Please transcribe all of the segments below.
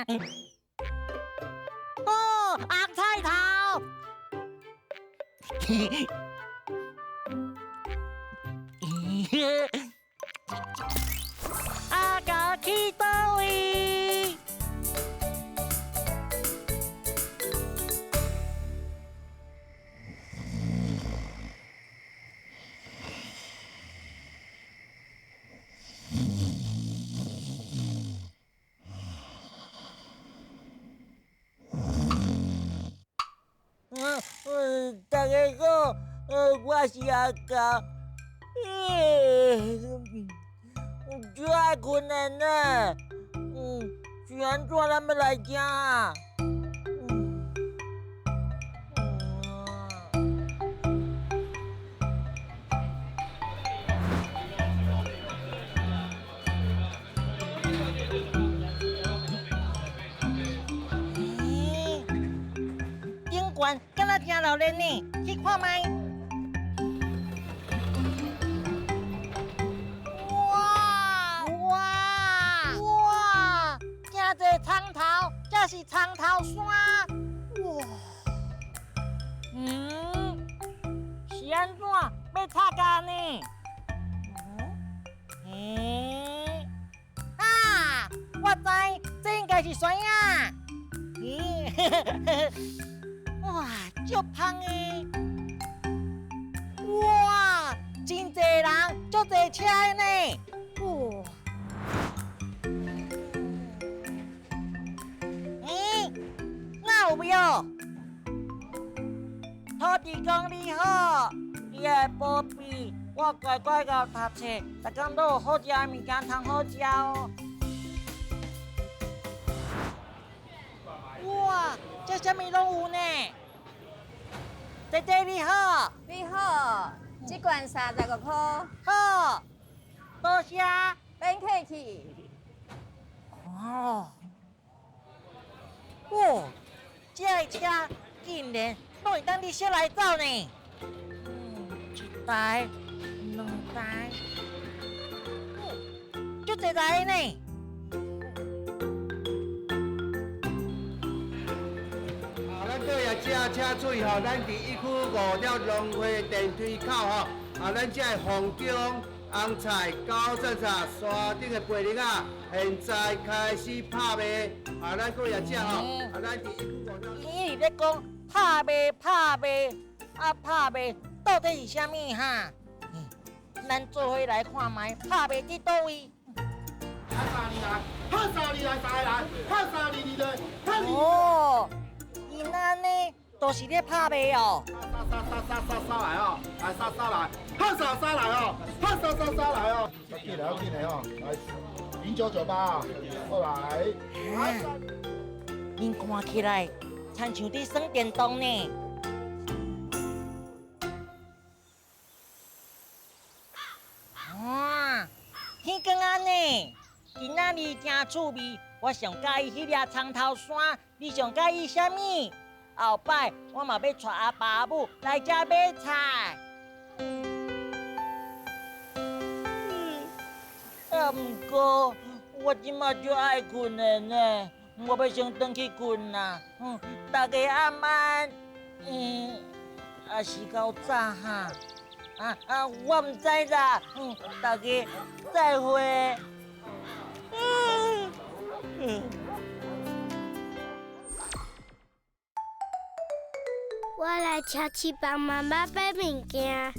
哦，红菜头。阿家去倒位？大家好，我是阿家。就爱困难呢。居然做他们来家啊！宾馆敢若真热闹呢，去看卖。这苍头，这是苍头山。哇，是安怎要插架呢？我知，这应该是山啊。哇，足香的。哇，真济人，足济车呢。哇！有没有？土地公你好，你的宝贝，我乖乖甲读册，逐工都有好食的物件通好食哦。哇，这啥物拢有呢？弟弟你好，你好，这罐35块，好，多谢。免客气。哦，这个车竟然都会当你先来走呢。一台、两台，足侪台呢。咱各业车车注意吼，咱伫1区5条龙汇电梯口吼，咱这红姜、红菜、高丽菜、山顶的贝梨啊，现在开始拍卖。咱各业车吼，咱伫1区5条。伊咧讲拍卖，拍卖到底是啥物哈？咱做伙来看卖，拍卖伫倒位？拍三二来，拍三二来，拍三二来，拍哦，伊安尼都是咧拍卖哦。杀来哦，来杀来，拍杀来哦，拍杀来哦，进来哦，来0998，过来。因看起来亲像伫耍电动呢。哇，天光安呢，今仔日真趣味。我上介意迄粒苍头山，你上介意啥物？后摆我嘛要带阿爸阿母来遮买菜。毋过我即马就爱困的呢，我要先转去困啦。大家晚安。也是够早哈。我毋知啦。大家再会。我来超市帮妈妈买物件。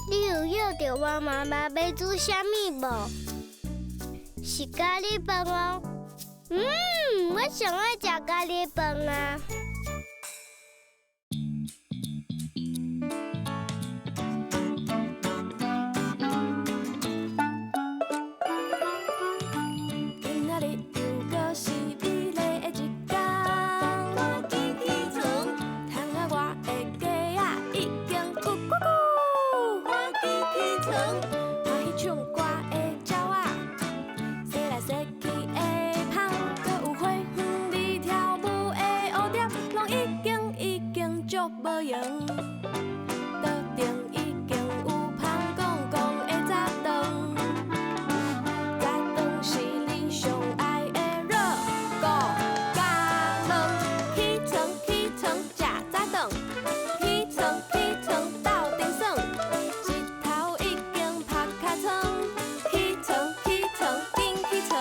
你有晓得我妈妈要煮啥物无？是咖喱饭哦。我上爱食咖喱饭啊！今仔日又搁是美丽的一天，我天天床，窗仔外的鸡仔已经咕咕咕，我天天床，欢喜唱歌的鸟仔，桌顶已经有香讲讲的早顿，早顿是你上爱的热狗甲卵，起床起床食早顿，起床起床斗阵耍，日头已经晒较床，起床起床紧起床。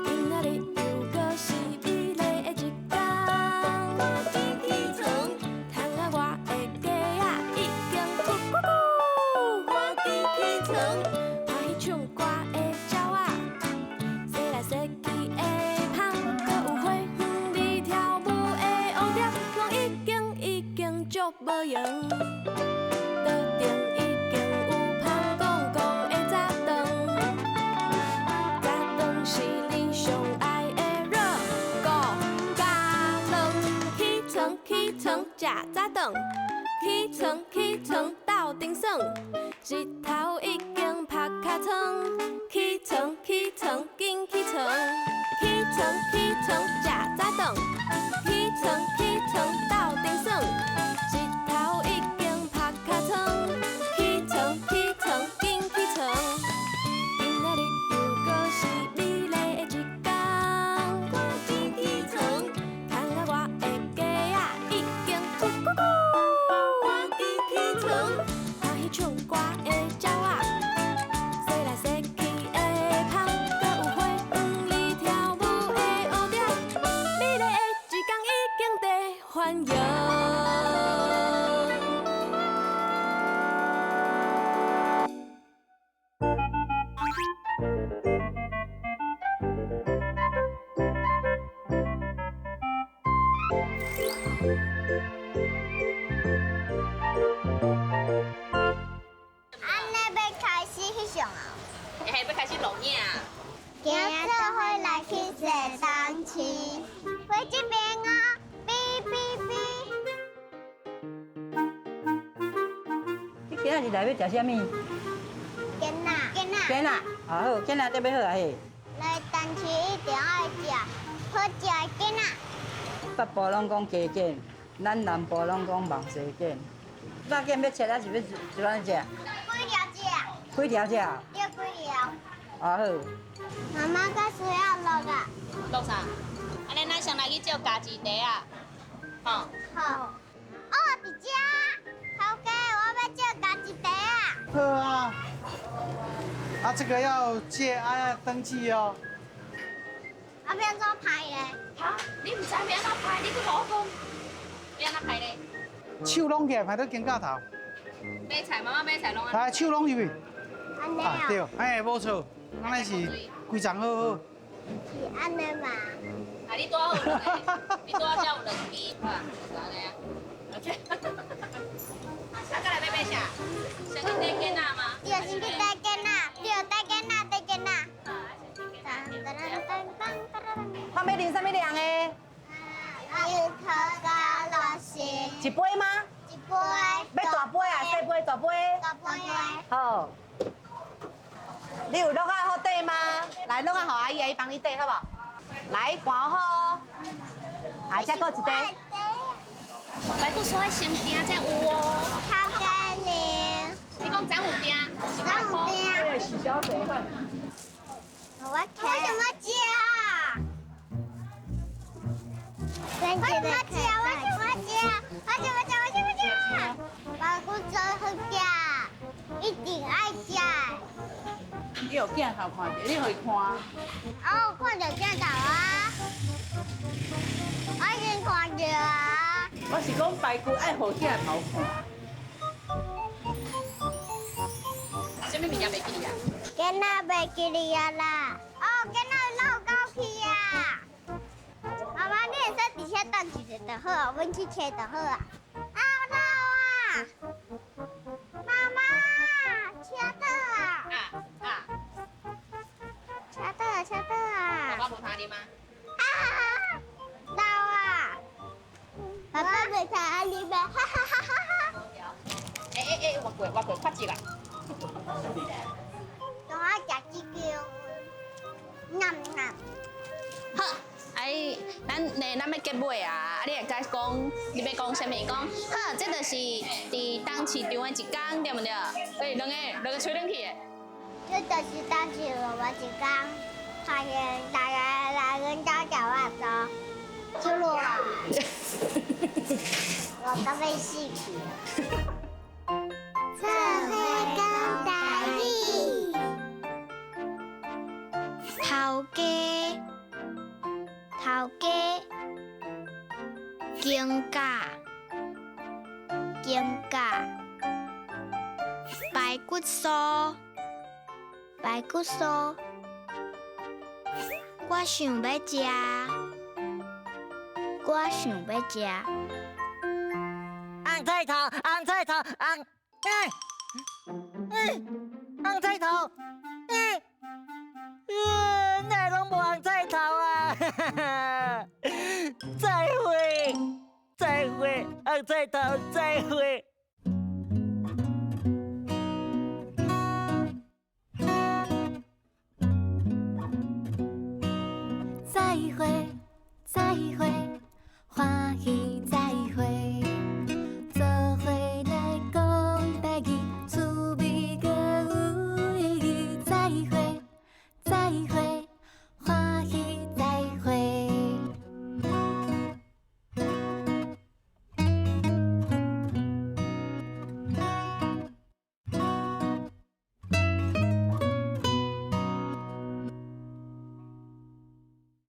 今仔日又搁是美丽的一天，我起起床，窗仔外的鸡仔已经咕咕咕，我起起床，欢喜唱歌的鸟仔，洗来洗去的香，搁有花园里跳舞的蝴蝶，我已经足无用。桌顶已经有香讲讲的早顿。早顿是你上爱的热狗甲卵，起床起床食早顿，起床起床斗阵耍，日头已经晒较床，起床起床紧起床，起床起床食早顿，起床起床斗阵耍，日头已经晒较床，起床起床紧起床。今仔日又搁是美丽的一天，我起起床，窗仔外的鸡仔已经咕咕咕，我起起床，欢喜唱歌的鸟仔，洗来洗去的香，搁有花园里跳舞的蝴蝶，美丽的一天已经在欢迎。安尼要开始翕相啊？还要开始录影啊？今仔做伙来去坐东市，回这边啊！哔哔哔。你今仔日来要食啥物？囡仔，囡仔，囡仔，啊好，囡仔得要好啊嘿。来东市一定爱食好食的囡仔。北部拢讲鸡腱，咱南部拢讲墨西腱。肉腱要切还是要一般食？几条食？几条食？要几条？啊好。妈妈该需要落啊。录啥？安尼咱先来去照家己茶啊，吼。好。哦，伫遮。头家，我要照家己茶啊。好啊，啊这个要借登记哦。啊，变做排嘞？哈，你唔知要安怎排，你去跟我讲，要安怎排咧？手拢起来，排到肩胛头，买菜，妈妈买菜拢安。来手拢入去。安尼啊对哦。，哎无错，咱是规张好好。是安尼嘛？啊，你多有两个，你多才有两支，好啊，就安尼啊。OK。啊，再来要买啥？先去带囡仔吗？对，先去带囡仔，对，带囡仔，带囡仔。他要啉啥物凉的？樱桃加乐士，一杯吗？一杯。要大杯啊，小杯，大杯。大杯。好。你有落啊好缀吗？来落啊，互阿姨帮你缀好不好？来，盘好哦。啊，再搁一杯。来去所的先订才有哦。好给你。你讲怎有订？是怎有订？对，是小杯。我怎么吃啊？我怎么吃？我怎么吃？我怎么吃？把骨做好食，一定爱食。你有镜头看着，你互伊看。哦，看到镜头啊！我已经看到啊。我是讲排骨爱互镜头看。什么物件袂记啊？囡仔袂记你啊啦！哦，囡仔老高去啊！妈妈，你会使伫遐等一下就好啊，阮去找就好啊。啊，老啊！妈妈，车到啊！车到啊，车到啊！爸爸无听你吗？啊，老啊！爸爸袂听你吗？哈哈哈哈哈！哎，我过，快接啦！结尾啊，你会甲讲，你要讲什么？讲好，这就是伫当市场的一天，对不对？哎，两个吹冷气的。这就是当时我一天，发现大家来跟家讲话说，出路啊！我都被戏皮。社会讲台语，头家，肩胛，排骨酥。我想要食，红菜头，红菜头，红菜头，哪拢无红菜头啊？再会，红菜头，再会。